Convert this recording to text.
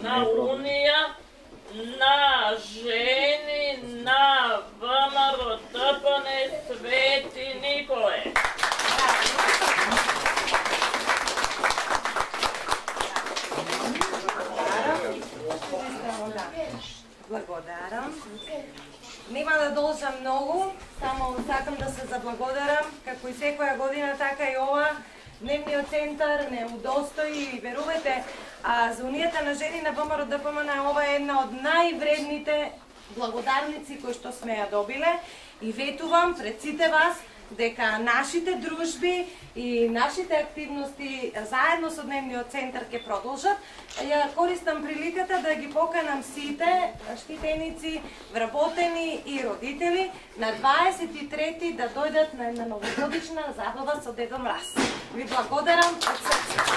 на Унија на жени на ВМРО ДПМН Свети Николе. Благодарам. Нема да должам многу, само сакам да се заблагодарам, како и секоја година, така и ова. Дневниот центар не удостои и верувате, за Унијата на жени на ВМРО ДПМН ова е една од највредните благодарници кои што сме ја добиле и ветувам пред сите вас дека нашите дружби и нашите активности заедно со Дневниот центар ќе продолжат. Ја користам приликата да ги поканам сите штитеници, вработени и родители на 23-ти да дојдат на една новогодишна забава со Дедо Мраз. Ви благодарам од срце.